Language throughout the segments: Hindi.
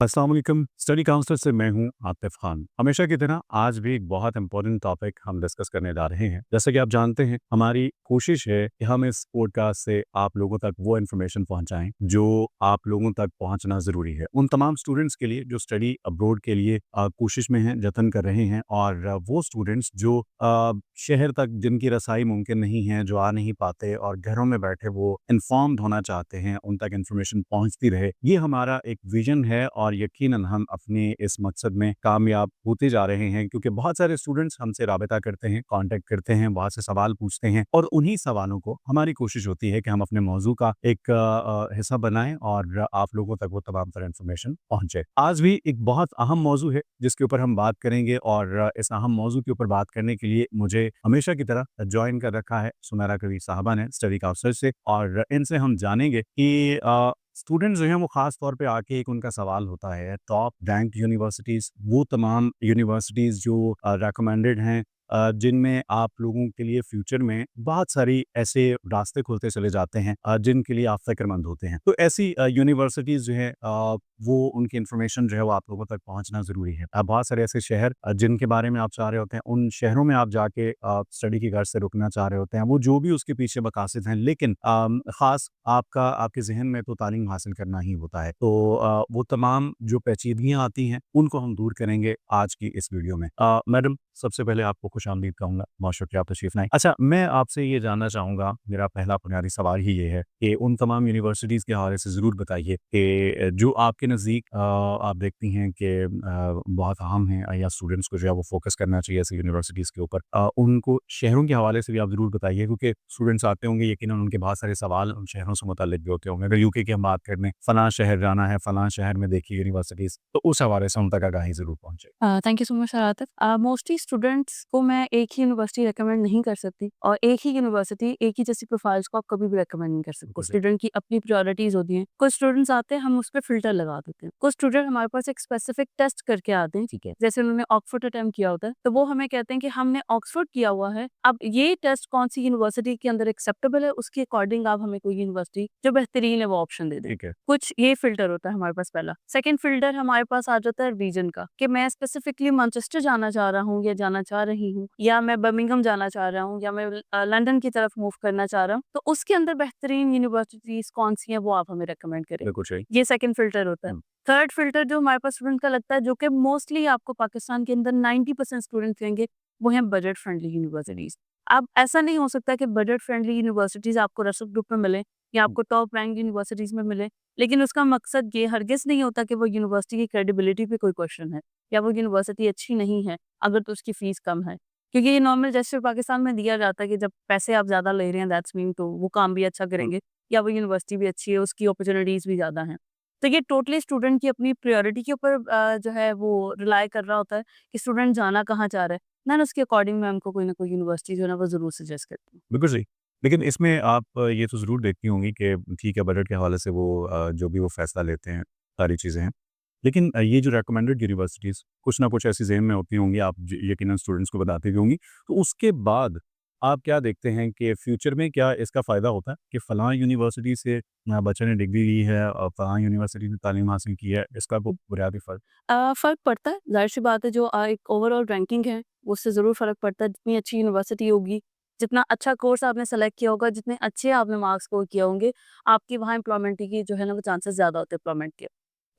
अस्सलाम वालेकुम। स्टडी काउंसलर से मैं हूं आतिफ खान। हमेशा की तरह आज भी एक बहुत इंपॉर्टेंट टॉपिक हम डिस्कस करने जा रहे हैं। जैसे कि आप जानते हैं, हमारी कोशिश है कि हम इस पॉडकास्ट से आप लोगों तक वो इन्फॉर्मेशन पहुंचाएं जो आप लोगों तक पहुंचना ज़रूरी है। उन तमाम स्टूडेंट्स के लिए जो स्टडी अब्रॉड के लिए कोशिश में हैं, जतन कर रहे हैं, और वो स्टूडेंट्स जो शहर तक जिनकी रसाई मुमकिन नहीं है, जो आ नहीं पाते और घरों में बैठे वो इन्फॉर्म्ड होना चाहते हैं, उन तक इन्फॉर्मेशन पहुंचती रहे। ये हमारा एक विजन है और यकीनन हम अपने इस मकसद में कामयाब होते जा रहे हैं, क्योंकि बहुत सारे स्टूडेंट्स हमसे राबिता करते हैं, कांटेक्ट करते हैं, बहुत से सवाल पूछते हैं, और उन्हीं सवालों को हमारी कोशिश होती है कि हम अपने मौजू का एक हिस्सा बनाएं और आप लोगों तक वो तमाम तरह इन्फॉर्मेशन पहुंचे। आज भी एक बहुत अहम मौजू है जिसके ऊपर हम बात करेंगे, और इस अहम मौजू के ऊपर बात करने के लिए मुझे हमेशा की तरह ज्वाइन कर रखा है सुमेरा कबीर साहबा ने स्टडी काउंसलर से, और इनसे हम जानेंगे कि स्टूडेंट्स जो हैं वो ख़ास तौर पे आके एक उनका सवाल होता है टॉप रैंक यूनिवर्सिटीज़, वो तमाम यूनिवर्सिटीज़ जो रिकमेंडेड हैं, जिनमें आप लोगों के लिए फ्यूचर में बहुत सारी ऐसे रास्ते खुलते चले जाते हैं जिनके लिए आप फ़िक्रमंद होते हैं। तो ऐसी यूनिवर्सिटीज़ जो है वो उनकी इन्फॉर्मेशन जो है वो आप लोगों तक पहुँचना ज़रूरी है। बहुत सारे ऐसे शहर जिनके बारे में आप चाह रहे होते हैं, उन शहरों में आप जाके स्टडी की गर्ज से रुकना चाह रहे होते हैं, वो जो भी उसके पीछे मकासद हैं, लेकिन ख़ास आपके ज़हन में तो तालीम हासिल करना ही होता है। तो वो तमाम जो पेचीदगियाँ आती हैं, उनको हम दूर करेंगे आज की इस वीडियो में। मैडम, सबसे पहले आपको खुशामदीद कहूँगा, बहुत शुक्रिया आप तशरीफ़ लाए। अच्छा, मैं आपसे ये जानना चाहूँगा, मेरा पहला बुनियादी सवाल ही ये है कि उन तमाम यूनिवर्सिटीज़ के हवाले से ज़रूर बताइए कि जो आपके नज़दीक आप देखती हैं कि बहुत अहम हैं, या स्टूडेंट्स को जो है वो फ़ोकस करना चाहिए ऐसी यूनिवर्सिटीज़ के ऊपर। उनको शहरों के हवाले से भी आप ज़रूर बताइए, क्योंकि स्टूडेंट्स आते होंगे, यकीनन उनके बहुत सारे सवाल उन शहरों से मुतल्लिक भी होते होंगे। अगर यूके की हम बात कर लें, फ़लाँ शहर जाना है, फ़लाँ शहर में देखिए यूनिवर्सिटीज़, तो उस हवाले से उन तक आगाही ज़रूर पहुँचे। Thank you so much Atif. Mostly students को मैं एक ही यूनिवर्सिटी रिकमेंड नहीं कर सकती, और एक ही यूनिवर्सिटी, एक ही जैसी प्रोफाइल्स को आप कभी भी रिकमेंड नहीं कर सकते। बिल्कुल सही। स्टूडेंट की अपनी प्रायोरिटीज होती हैं। कुछ स्टूडेंट्स आते हैं, हम उस पर फिल्टर लगा देते हैं। कुछ स्टूडेंट हमारे पास एक स्पेसिफिक टेस्ट करके आते हैं, ठीक है, जैसे उन्होंने ऑक्सफोर्ड अटेम्प्ट किया होता है, तो वो हमें कहते हैं कि हमने ऑक्सफोर्ड किया हुआ है, अब ये टेस्ट कौन सी यूनिवर्सिटी के अंदर एक्सेप्टेबल है, उसके अकॉर्डिंग आप हमें कोई यूनिवर्सिटी जो बेहतरीन है वो ऑप्शन दे दें। ठीक है। कुछ ये फिल्टर होता है हमारे पास पहला। सेकंड फिल्टर हमारे पास आ जाता है रीजन का, कि मैं स्पेसिफिकली मैनचेस्टर जाना चाह रहा हूँ या जाना चाह रही हूँ, या मैं बर्मिंघम जाना चाह रहा हूँ, या मैं लंदन की तरफ मूव करना चाह रहा हूँ, तो उसके अंदर बेहतरीन यूनिवर्सिटीज कौन सी हैं वो आप हमें रिकमेंड करें। बिल्कुल सही। ये सेकंड फिल्टर होता है। हुँ। थर्ड फिल्टर जो हमारे पास स्टूडेंट का लगता है, जो कि मोस्टली आपको पाकिस्तान के अंदर 90% स्टूडेंट कहेंगे, वो है बजट फ्रेंडली यूनिवर्सिटीज। अब ऐसा नहीं हो सकता कि बजट फ्रेंडली यूनिवर्सिटीज आपको रसद ग्रुप में मिले या हुँ। आपको टॉप रैंक यूनिवर्सिटीज में मिले, लेकिन उसका मकसद ये हरगिज़ नहीं होता कि वो यूनिवर्सिटी की क्रेडिबिलिटी पे कोई क्वेश्चन है, या वो यूनिवर्सिटी अच्छी नहीं है अगर तो उसकी फ़ीस कम है। क्योंकि ये नॉर्मल जैसे पाकिस्तान में दिया जाता है कि जब पैसे आप ज़्यादा ले रहे हैं, दैट्स मीन तो वो काम भी अच्छा हुँ। करेंगे, या वो यूनिवर्सिटी भी अच्छी है, उसकी अपॉर्च्युनिटीज़ भी ज़्यादा हैं। तो ये टोटली स्टूडेंट की अपनी प्रायोरिटी के ऊपर जो है वो रिलाय कर रहा होता है कि स्टूडेंट जाना कहाँ चाह रहा है। देन उसके अकॉर्डिंग मैं उनको कोई ना कोई यूनिवर्सिटी जो है ना वो ज़रूर सजेस्ट करती हूँ। बिल्कुल सही। लेकिन इसमें आप ये तो ज़रूर देखती होंगी कि ठीक है, बजट के हवाले से वो जो भी वो फ़ैसला लेते हैं, सारी चीज़ें हैं। लेकिन ये जो रिकमेंडेड यूनिवर्सिटीज़ कुछ ना कुछ ऐसी ज़हन में होती होंगी, आप ज यकीनन स्टूडेंट्स को बताती भी होंगी। तो उसके बाद आप क्या देखते हैं कि फ्यूचर में क्या इसका फ़ायदा होता है कि फ़लाँ यूनिवर्सिटी से बच्चे ने डिग्री ली है और फ़लाँ यूनिवर्सिटी से तालीम हासिल की है, इसका कोई बुनियादी फ़र्क? फ़र्क पड़ता है, ज़ाहिर-सी बात है, जो एक ओवरऑल रैंकिंग है, उससे ज़रूर फ़र्क पड़ता है। जितनी अच्छी यूनिवर्सिटी होगी, जितना अच्छा कोर्स आपने सेलेक्ट किया होगा, जितने अच्छे आपने मार्क्स स्कोर किए होंगे, आपकी वहाँ एम्प्लॉयमेंट की जो है ना वो चांसेस ज़्यादा होते हैं एम्प्लॉयमेंट के।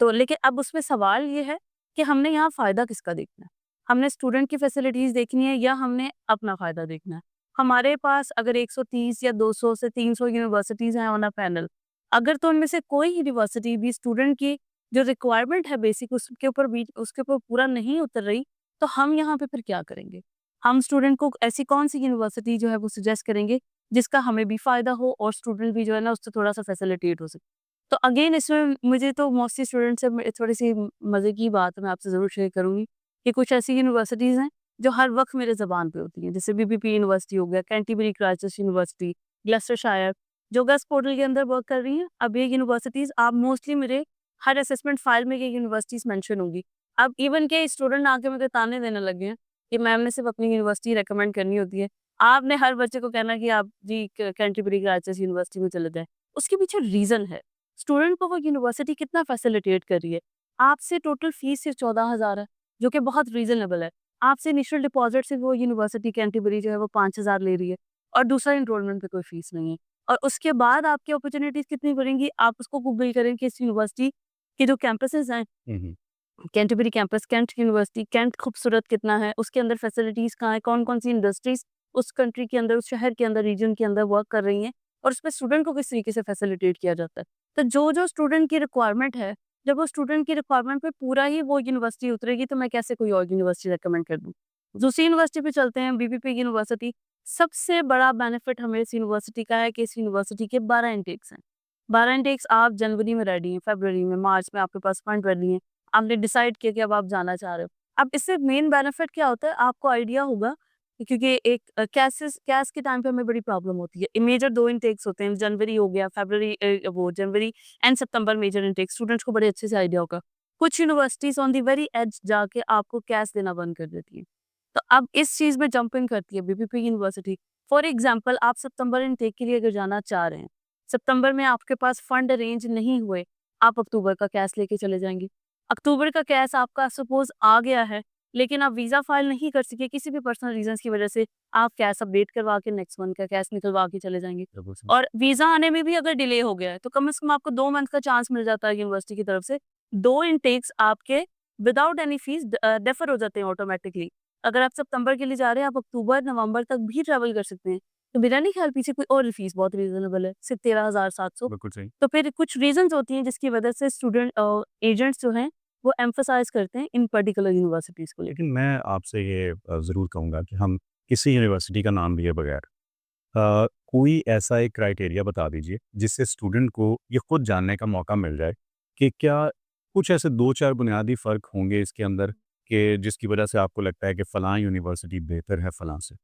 तो लेकिन अब उसमें सवाल ये है कि हमने यहाँ फ़ायदा किसका देखना है? हमने स्टूडेंट की फैसिलिटीज़ देखनी है या हमने अपना फ़ायदा देखना है? हमारे पास अगर 130 या 200 से 300 यूनिवर्सिटीज़ हैं ऑन अ पैनल, अगर तो उनमें से कोई यूनिवर्सिटी भी स्टूडेंट की जो रिक्वायरमेंट है बेसिक उसके ऊपर पूरा नहीं उतर रही, तो हम यहाँ पे फिर क्या करेंगे? हम स्टूडेंट को ऐसी कौन-सी यूनिवर्सिटी जो है वो सजेस्ट करेंगे, जिसका हमें भी फ़ायदा हो और स्टूडेंट भी जो है ना उससे थोड़ा-सा फैसिलिटेट हो सके। तो अगेन इसमें मुझे तो मोस्टली स्टूडेंट से थोड़ी-सी मज़े की बात मैं आपसे ज़रूर शेयर करूँगी कि कुछ ऐसी यूनिवर्सिटीज़ हैं, जो हर वक़्त मेरे ज़ुबान पे होती हैं। जैसे बीबीपी यूनिवर्सिटी हो गया, कैंटरबरी क्राइस्ट यूनिवर्सिटी, ग्लस्टरशायर, जो गस्ट पोर्टल के अंदर वर्क कर रही हैं। अब ये यूनिवर्सिटीज़ आप मोस्टली मेरे हर असेसमेंट फाइल में ये यूनिवर्सिटीज़ मेंशन होंगी। अब इवन के स्टूडेंट आके मुझे ताने देने लगे हैं कि मैम ने सिर्फ़ अपनी यूनिवर्सिटी रिकमेंड करनी होती है। आपने हर बच्चे को कहना है कि आप जी कैंटरबरी क्राइस्ट यूनिवर्सिटी में चले जाएँ। उसके पीछे रीज़न है। स्टूडेंट को वो यूनिवर्सिटी कितना फैसिलिटेट कर रही है। आपसे टोटल फीस सिर्फ 14,000 है, जो कि बहुत रीजनेबल है। आपसे इनिशियल डिपॉजिट से वो यूनिवर्सिटी कैंटरबरी जो है वो 5,000 ले रही है और दूसरा एनरोलमेंट पे कोई फीस नहीं है। और उसके बाद आपकी अपॉर्चुनिटीज कितनी बढ़ेंगी, आप उसको गूगल करें कि इस यूनिवर्सिटी के जो कैंपसेस हैं, हम्म। Canterbury campus, Kent university, Kent खूबसूरत कितना है, उसके अंदर फैसिलिटीज कहाँ है, कौन कौन सी इंडस्ट्रीज उस कंट्री के अंदर, उस शहर के अंदर, रीजन के अंदर वर्क कर रही हैं और उसमें स्टूडेंट को किस तरीके से फैसिलिटेट किया जाता है। तो जो जो स्टूडेंट की रिक्वायरमेंट है, जब वो स्टूडेंट की रिक्वायरमेंट पे पूरा ही वो यूनिवर्सिटी उतरेगी तो मैं कैसे कोई और यूनिवर्सिटी रेकमेंड कर दूँ। दूसरी यूनिवर्सिटी पे चलते हैं, बीबीपी यूनिवर्सिटी। सबसे बड़ा बेनिफिट हमें इस यूनिवर्सिटी का है कि इस यूनिवर्सिटी के 12 इनटेक्स हैं। 12 इनटेक्स आप जनवरी में रेडी हैं, फरवरी में, मार्च में आपके पास फंड रेडी हैं। आपने डिसाइड किया कि अब आप जाना चाह रहे हो। अब इससे मेन बेनिफिट क्या होता है, आपको आइडिया होगा क्योंकि एक कैस के टाइम पे हमें बड़ी प्रॉब्लम होती है। मेजर 2 इनटेक्स होते हैं, जनवरी हो गया, फरवरी वो जनवरी एंड सितंबर मेजर इनटेक, स्टूडेंट्स को बड़े अच्छे से आइडिया होगा। कुछ universities on the very edge जाके आपको कैश देना बंद कर देती हैं। तो अब इस चीज़ में जंपिंग करती है बीबीपी यूनिवर्सिटी। फॉर एग्जांपल आप सितंबर इनटेक के लिए अगर जाना चाह रहे हैं, सितंबर में आपके पास फंड अरेंज नहीं हुए, आप अक्टूबर का कैश लेके चले जाएँगे। अक्टूबर का कैश आपका सपोज़ आ गया है, लेकिन आप वीज़ा फाइल नहीं कर सके किसी भी पर्सनल रीज़न्स की वजह से, आप कैश अपडेट करवा के नेक्स्ट मंथ का कैश निकलवा के चले जाएँगे। बिल्कुल सही। और वीज़ा आने में भी अगर डिले हो गया है, तो कम से कम आपको 2 मंथ का चांस मिल जाता है यूनिवर्सिटी की तरफ से। 2 इनटेक्स आपके विदाउट एनी फीस डेफर हो जाते हैं ऑटोमैटिकली। अगर आप सितंबर के लिए जा रहे हैं, आप अक्टूबर, नवंबर तक भी ट्रैवल कर सकते हैं। तो मेरा नहीं ख्याल पीछे कोई और फीस बहुत रीज़नेबल है, सिर्फ 13,700। बिल्कुल सही। तो फिर कुछ रीज़न्स होती हैं जिसकी वजह से स्टूडेंट एजेंट्स जो हैं, वो एम्फसाइज़ करते हैं इन पर्टिकुलर यूनिवर्सिटीज़ को लेके। लेकिन मैं आपसे ये ज़रूर कहूँगा कि हम किसी यूनिवर्सिटी का नाम लिए बगैर कोई ऐसा एक क्राइटेरिया बता दीजिए जिससे स्टूडेंट को ये खुद जानने का मौका मिल जाए कि क्या कुछ ऐसे 2-4 बुनियादी फ़र्क होंगे इसके अंदर कि जिसकी वजह से आपको लगता है कि फ़लाँ यूनिवर्सिटी बेहतर है फ़लाँ से।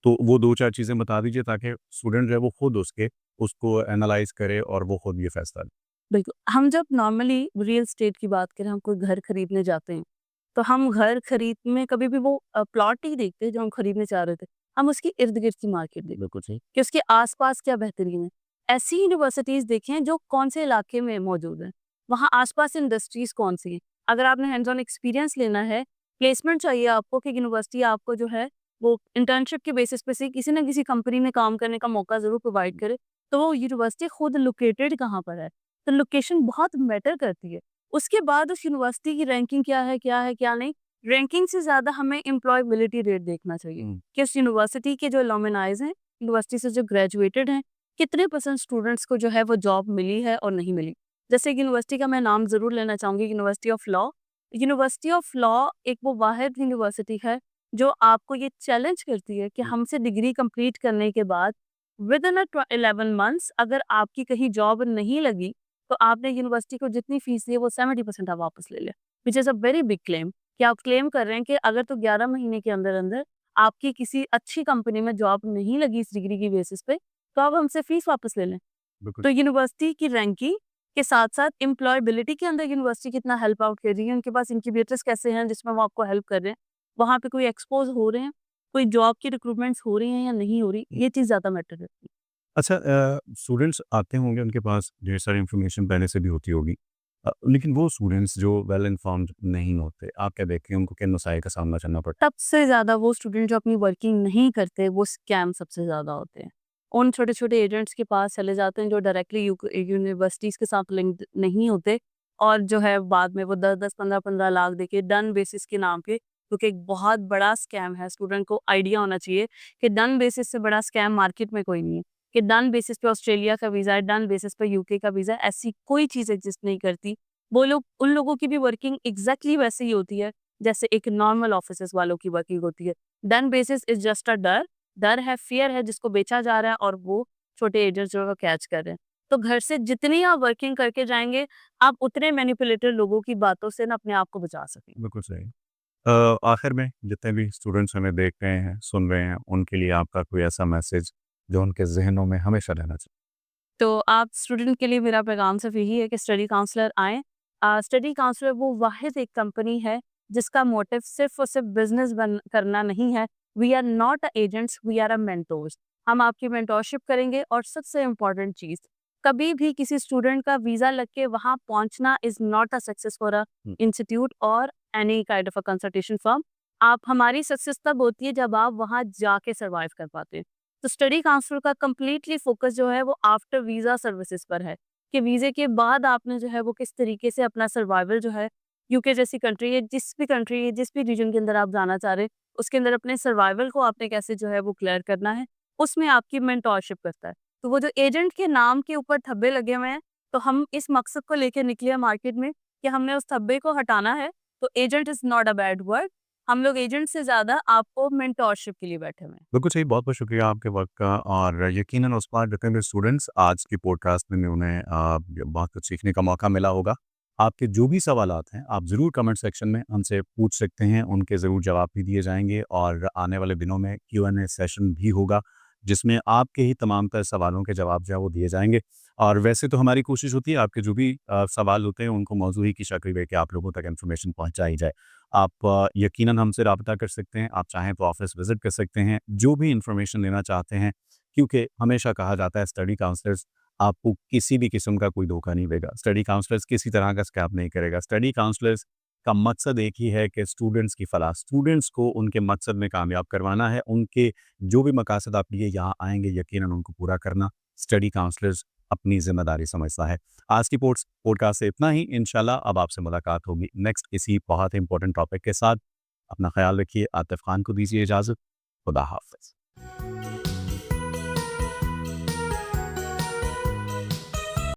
तो वो 2-4 चीज़ें बता दीजिए ताकि स्टूडेंट जो है वो खुद उसको एनालाइज़ करे और वो खुद ये फ़ैसला ले। बिल्कुल, हम जब नॉर्मली रियल एस्टेट की बात करें, हम कोई घर खरीदने जाते हैं, तो हम घर खरीद में कभी भी वो प्लॉट नहीं देखते जो हम खरीदने चाह रहे थे, हम उसकी इर्द-गिर्द की मार्केट देखते हैं बिल्कुल सही। कि उसके आस-पास क्या बेहतरीन है। ऐसी यूनिवर्सिटीज़ देखें जो कौन से इलाके में मौजूद हैं, वहाँ आस-पास इंडस्ट्रीज़ कौन-सी हैं। अगर आपने हैंड्स ऑन एक्सपीरियंस लेना है, प्लेसमेंट चाहिए आपको कि यूनिवर्सिटी आपको जो है, वो इंटर्नशिप के बेसिस पे से किसी न किसी कंपनी में काम करने का मौका ज़रूर प्रोवाइड करे, तो वो यूनिवर्सिटी खुद लोकेटेड कहाँ पर है। तो लोकेशन बहुत मैटर करती है। उसके बाद उस यूनिवर्सिटी की रैंकिंग क्या है, क्या नहीं। रैंकिंग से ज़्यादा हमें एम्प्लॉयबिलिटी रेट देखना चाहिए हुँ। कि उस यूनिवर्सिटी के जो एलुमनाइज़ हैं, यूनिवर्सिटी से जो ग्रेजुएटेड हैं, कितने परसेंट स्टूडेंट्स को जो है वो जॉब मिली है और नहीं मिली। जैसे एक यूनिवर्सिटी का मैं नाम ज़रूर लेना चाहूँगी, university of law. University of law एक वो वाहिद यूनिवर्सिटी है जो आपको ये चैलेंज करती है कि हुँ। हमसे डिग्री कंप्लीट करने के बाद विदिन 11 मंथ्स अगर आपकी कहीं जॉब नहीं लगी, तो आपने यूनिवर्सिटी को जितनी फीस दी है वो 70% आप वापस ले लें, which is a very big claim कि आप क्लेम कर रहे हैं कि अगर तो 11 महीने के अंदर-अंदर आपकी किसी अच्छी कंपनी में जॉब नहीं लगी इस डिग्री की बेसिस पे, तो आप हमसे फीस वापस ले लें। बिल्कुल। तो यूनिवर्सिटी की रैंकिंग के साथ-साथ एम्प्लॉयबिलिटी के अंदर यूनिवर्सिटी कितना हेल्प आउट कर रही है, उनके पास इंक्यूबेटर्स कैसे हैं जिसमें वो आपको हेल्प कर रहे हैं, वहाँ पे कोई एक्सपोज़ हो रहे हैं, कोई जॉब की रिक्रूटमेंट्स हो रही हैं या नहीं हो रही, ये चीज़ ज़्यादा मैटर करती है। अच्छा स्टूडेंट्स आते होंगे उनके पास ढेर सारी इन्फॉर्मेशन पहले से भी होती होगी। लेकिन वो स्टूडेंट्स जो वेल इन्फॉर्म्ड नहीं होते, आप क्या देखते हैं उनको किन मसाइल का सामना करना पड़ता सबसे ज़्यादा वो स्टूडेंट जो अपनी वर्किंग नहीं करते, वो स्कैम सबसे ज़्यादा होते हैं। उन छोटे-छोटे एजेंट्स के पास चले जाते हैं जो डायरेक्टली यूनिवर्सिटीज़ के साथ लिंक्ड नहीं होते और जो है बाद में वो 10-10, 15-15 लाख देके डन बेसिस के नाम पे, क्योंकि एक बहुत बड़ा स्कैम है, स्टूडेंट को आइडिया होना चाहिए कि डन बेसिस से बड़ा स्कैम मार्केट में कोई नहीं है। कि डन बेसिस पे ऑस्ट्रेलिया का वीज़ा है, डन बेसिस पे यूके का वीज़ा है, ऐसी कोई चीज़ एग्ज़िस्ट नहीं करती। वो लोग उन लोगों की भी वर्किंग एग्ज़ैक्टली वैसे ही होती है जैसे एक नॉर्मल ऑफिसेज़ वालों की वर्किंग होती है। Done basis is just a डर है, फ़ियर है जिसको बेचा जा रहा है और वो छोटे एजेंट्स जो है वो कैच कर रहे हैं। तो घर से जितनी आप वर्किंग करके जाएँगे, आप उतने मैनिपुलेटर लोगों की बातों से ना अपने आप को बचा सकेंगे। बिल्कुल सही। आखिर में जितने भी स्टूडेंट्स हमें देख रहे हैं, सुन रहे हैं, उनके लिए आपका कोई ऐसा मैसेज जो उनके ज़हनों में हमेशा रहना चाहिए? तो आप स्टूडेंट के लिए मेरा पैगाम सिर्फ यही है कि स्टडी काउंसलर आएँ। स्टडी काउंसलर वो वाहिद एक कंपनी है जिसका मोटिव सिर्फ़ और सिर्फ बिज़नेस बन करना नहीं है। We are not a agents, we are a mentors. हम आपकी मेंटोरशिप करेंगे और सबसे इम्पोर्टेंट चीज़, कभी भी किसी स्टूडेंट का वीज़ा लग के वहाँ पहुँचना is not a success for a हुँ। इंस्टीट्यूट और any kind of a consultation firm. आप हमारी सक्सेस तब होती है जब आप वहाँ जाके सर्वाइव कर पाते हैं। तो स्टडी काउंसलर का कंप्लीटली फोकस जो है वो आफ्टर वीज़ा सर्विसेज पर है, कि वीज़े के बाद आपने जो है वो किस तरीके से अपना सर्वाइवल जो है यूके जैसी कंट्री है, जिस भी रीजन के अंदर आप जाना चाह रहे हैं, उसके अंदर अपने सर्वाइवल को आपने कैसे जो है वो क्लियर करना है, उसमें आपकी मेंटोरशिप करता है। तो वो जो एजेंट के नाम के ऊपर धब्बे लगे हुए हैं, तो हम इस मकसद को लेके निकले हैं मार्केट में कि हमने उस धब्बे को हटाना है। तो agent is not a bad word. हम लोग एजेंट से ज़्यादा आपको मेंटोरशिप के लिए बैठे हुए हैं। बिल्कुल सही, बहुत-बहुत शुक्रिया आपके वक़्त का और यकीनन उस पार जितने भी स्टूडेंट्स आज की पॉडकास्ट में उन्हें बहुत कुछ सीखने का मौका मिला होगा। आपके जो भी सवालात हैं, आप ज़रूर कमेंट सेक्शन में हमसे पूछ सकते हैं, उनके ज़रूर जवाब भी दिए जाएँगे और आने वाले दिनों में क्यू&ए सेशन भी होगा, जिसमें आपके ही तमाम तर सवालों के जवाब जो है वो दिए जाएँगे। और वैसे तो हमारी कोशिश होती है आपके जो भी सवाल होते हैं उनको मौज़ूई की शक्ल में कि आप लोगों तक इन्फॉर्मेशन पहुँचाई जाए। आप यकीनन हमसे राब्ता कर सकते हैं, आप चाहें तो ऑफ़िस विज़िट कर सकते हैं, जो भी इन्फॉर्मेशन लेना चाहते हैं, क्योंकि हमेशा कहा जाता है स्टडी काउंसलर्स आपको किसी भी किस्म का कोई धोखा नहीं देगा। स्टडी काउंसलर्स किसी तरह का स्कैम नहीं करेगा। स्टडी काउंसलर्स का मकसद एक ही है कि स्टूडेंट्स की फलाह, स्टूडेंट्स को उनके मकसद में कामयाब करवाना है, उनके जो भी मकासद आप लिए यहाँ आएँगे यकीनन उनको पूरा करना स्टडी काउंसलर्स अपनी ज़िम्मेदारी समझता है। आज की पॉडकास्ट से इतना ही। इंशाल्लाह अब आपसे मुलाकात होगी नेक्स्ट किसी बहुत ही इंपॉर्टेंट टॉपिक के साथ। अपना ख्याल रखिए। आतिफ खान को दीजिए इजाज़त। खुदा हाफ़िज़।